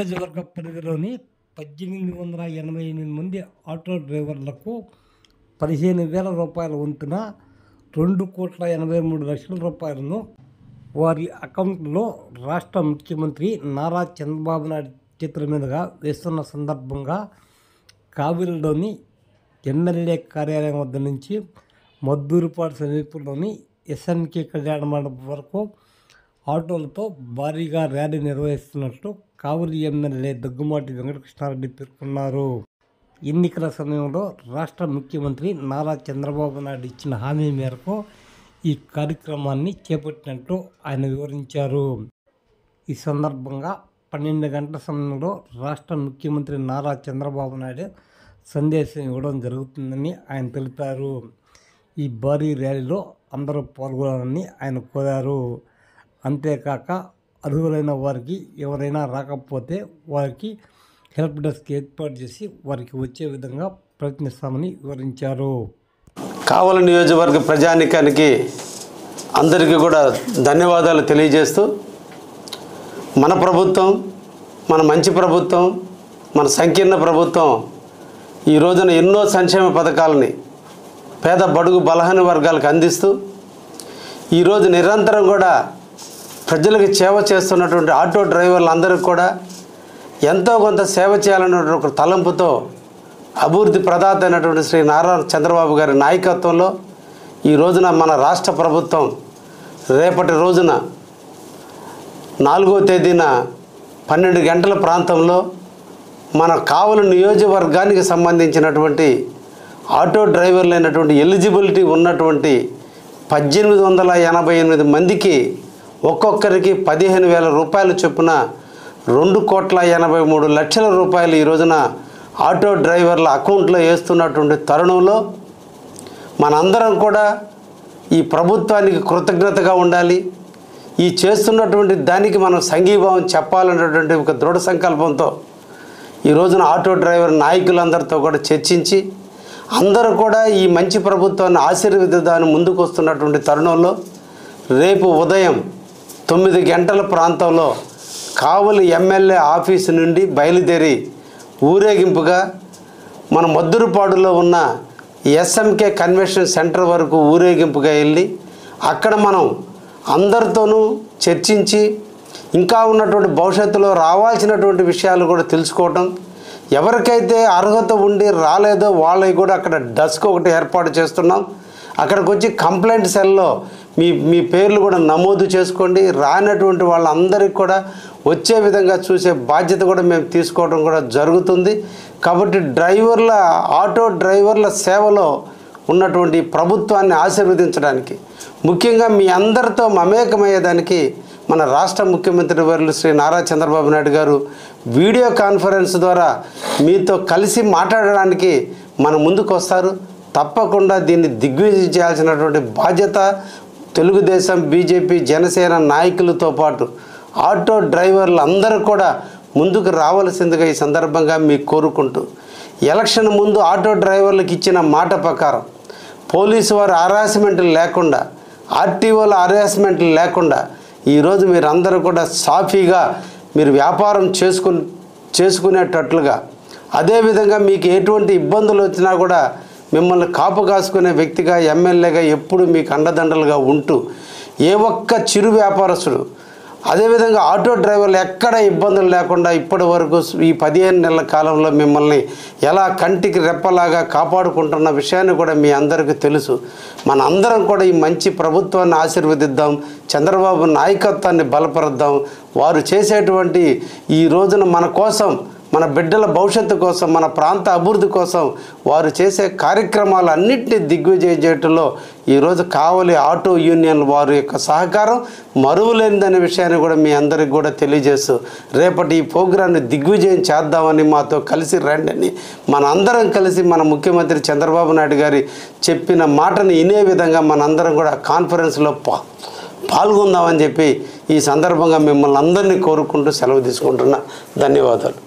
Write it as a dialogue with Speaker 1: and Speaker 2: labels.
Speaker 1: నియోజకవర్గ పరిధిలోని 1888 మంది ఆటో డ్రైవర్లకు 15,000 రూపాయల వంతున 2,83,00,000 రూపాయలను వారి అకౌంట్లో రాష్ట్ర ముఖ్యమంత్రి నారా చంద్రబాబు నాయుడు చేతుల మీదుగా వేస్తున్న సందర్భంగా కావిలిలోని ఎమ్మెల్యే కార్యాలయం వద్ద నుంచి మద్దూరుపాడు సమీపంలోని ఎస్ఎన్కే కళ్యాణ మండపం వరకు ఆటోలతో భారీగా ర్యాలీ నిర్వహిస్తున్నట్లు కావలి ఎమ్మెల్యే దగ్గుమాటి వెంకటకృష్ణారెడ్డి పేర్కొన్నారు. ఎన్నికల సమయంలో రాష్ట్ర ముఖ్యమంత్రి నారా చంద్రబాబు నాయుడు ఇచ్చిన హామీ మేరకు ఈ కార్యక్రమాన్ని చేపట్టినట్లు ఆయన వివరించారు. ఈ సందర్భంగా 12 గంటల సమయంలో రాష్ట్ర ముఖ్యమంత్రి నారా చంద్రబాబు నాయుడు సందేశం ఇవ్వడం జరుగుతుందని ఆయన తెలిపారు. ఈ భారీ ర్యాలీలో అందరూ పాల్గొనాలని ఆయన కోరారు. అంతేకాక అర్హులైన వారికి ఎవరైనా రాకపోతే వారికి హెల్ప్ డెస్క్ ఏర్పాటు చేసి వారికి వచ్చే విధంగా ప్రయత్నిస్తామని వివరించారు.
Speaker 2: కావలి నియోజకవర్గ ప్రజానీకానికి అందరికీ కూడా ధన్యవాదాలు తెలియజేస్తూ, మన ప్రభుత్వం, మన మంచి ప్రభుత్వం, మన సంకీర్ణ ప్రభుత్వం ఈ రోజున ఎన్నో సంక్షేమ పథకాలని పేద బడుగు బలహీన వర్గాలకు అందిస్తూ ఈరోజు నిరంతరం కూడా ప్రజలకు సేవ చేస్తున్నటువంటి ఆటో డ్రైవర్లందరికీ కూడా ఎంతో కొంత సేవ చేయాలన్నటువంటి ఒక తలంపుతో అభివృద్ధి ప్రదాత అయినటువంటి శ్రీ నారా చంద్రబాబు గారి నాయకత్వంలో ఈ రోజున మన రాష్ట్ర ప్రభుత్వం రేపటి రోజున 4వ తేదీన 12 గంటల ప్రాంతంలో మన కావలి నియోజకవర్గానికి సంబంధించినటువంటి ఆటో డ్రైవర్లైనటువంటి ఎలిజిబిలిటీ ఉన్నటువంటి 1888 మందికి ఒక్కొక్కరికి 15,000 రూపాయల చొప్పున 2,83,00,000 రూపాయలు ఈ రోజున ఆటో డ్రైవర్ల అకౌంట్లో వేస్తున్నటువంటి తరుణంలో మనందరం కూడా ఈ ప్రభుత్వానికి కృతజ్ఞతగా ఉండాలి. ఈ చేస్తున్నటువంటి దానికి మనం సంఘీభావం చెప్పాలనేటువంటి ఒక దృఢ సంకల్పంతో ఈ రోజున ఆటో డ్రైవర్ నాయకులందరితో కూడా చర్చించి అందరూ కూడా ఈ మంచి ప్రభుత్వాన్ని ఆశీర్వదిద్దాన్ని ముందుకు వస్తున్నటువంటి తరుణంలో రేపు ఉదయం 9 గంటల ప్రాంతంలో కావలి ఎమ్మెల్యే ఆఫీసు నుండి బయలుదేరి ఊరేగింపుగా మన మద్దూరుపాడులో ఉన్న ఎస్ఎంకే కన్వెన్షన్ సెంటర్ వరకు ఊరేగింపుగా వెళ్ళి అక్కడ మనం అందరితోనూ చర్చించి ఇంకా ఉన్నటువంటి భవిష్యత్తులో రావాల్సినటువంటి విషయాలు కూడా తెలుసుకోవటం, ఎవరికైతే అర్హత ఉండి రాలేదో వాళ్ళకి కూడా అక్కడ డెస్క్ ఒకటి ఏర్పాటు చేస్తున్నాం. అక్కడికి వచ్చి కంప్లైంట్ సెల్లో మీ పేర్లు కూడా నమోదు చేసుకోండి. రానటువంటి వాళ్ళందరికీ కూడా వచ్చే విధంగా చూసే బాధ్యత కూడా మేము తీసుకోవడం కూడా జరుగుతుంది. కాబట్టి ఆటో డ్రైవర్ల సేవలో ఉన్నటువంటి ప్రభుత్వాన్ని ఆశీర్వదించడానికి, ముఖ్యంగా మీ అందరితో మమేకమయ్యేదానికి మన రాష్ట్ర ముఖ్యమంత్రి వర్యులు శ్రీ నారా చంద్రబాబు నాయుడు గారు వీడియో కాన్ఫరెన్స్ ద్వారా మీతో కలిసి మాట్లాడడానికి మన ముందుకు వస్తారు. తప్పకుండా దీన్ని దిగ్విజయం చేయాల్సినటువంటి బాధ్యత తెలుగుదేశం, బీజేపీ, జనసేన నాయకులతో పాటు ఆటో డ్రైవర్లు అందరూ కూడా ముందుకు రావాల్సిందిగా ఈ సందర్భంగా మీకు కోరుకుంటూ, ఎలక్షన్ ముందు ఆటో డ్రైవర్లకు ఇచ్చిన మాట ప్రకారం పోలీసు వారి హరాస్మెంట్లు లేకుండా, ఆర్టీఓల హరాస్మెంట్లు లేకుండా ఈరోజు మీరు అందరూ కూడా సాఫీగా మీరు వ్యాపారం చేసుకునేటట్లుగా, అదేవిధంగా మీకు ఎటువంటి ఇబ్బందులు వచ్చినా కూడా మిమ్మల్ని కాపు కాసుకునే వ్యక్తిగా, ఎమ్మెల్యేగా ఎప్పుడు మీకు అండదండలుగా ఉంటూ ఏ ఒక్క చిరు వ్యాపారస్తుడు, అదేవిధంగా ఆటో డ్రైవర్లు ఎక్కడ ఇబ్బందులు లేకుండా ఇప్పటి వరకు ఈ 15 నెలల కాలంలో మిమ్మల్ని ఎలా కంటికి రెప్పలాగా కాపాడుకుంటున్న విషయాన్ని కూడా మీ అందరికీ తెలుసు. మన అందరం కూడా ఈ మంచి ప్రభుత్వాన్ని ఆశీర్వదిద్దాం, చంద్రబాబు నాయకత్వాన్ని బలపరుద్దాం. వారు చేసేటువంటి ఈ రోజున మన కోసం, మన బిడ్డల భవిష్యత్తు కోసం, మన ప్రాంత అభివృద్ధి కోసం వారు చేసే కార్యక్రమాలన్నింటినీ దిగ్విజయం చేయడంలో ఈరోజు కావలి ఆటో యూనియన్ వారి యొక్క సహకారం మరువలేనిదనే విషయాన్ని కూడా మీ అందరికీ కూడా తెలియజేస్తూ రేపటి ఈ ప్రోగ్రాన్ని దిగ్విజయం చేద్దామని, మాతో కలిసి రండి అని మనందరం కలిసి మన ముఖ్యమంత్రి చంద్రబాబు నాయుడు గారి చెప్పిన మాటను వినే విధంగా మనందరం కూడా కాన్ఫరెన్స్లో పాల్గొందామని చెప్పి ఈ సందర్భంగా మిమ్మల్ని అందరినీ కోరుకుంటూ సెలవు తీసుకుంటున్నా. ధన్యవాదాలు.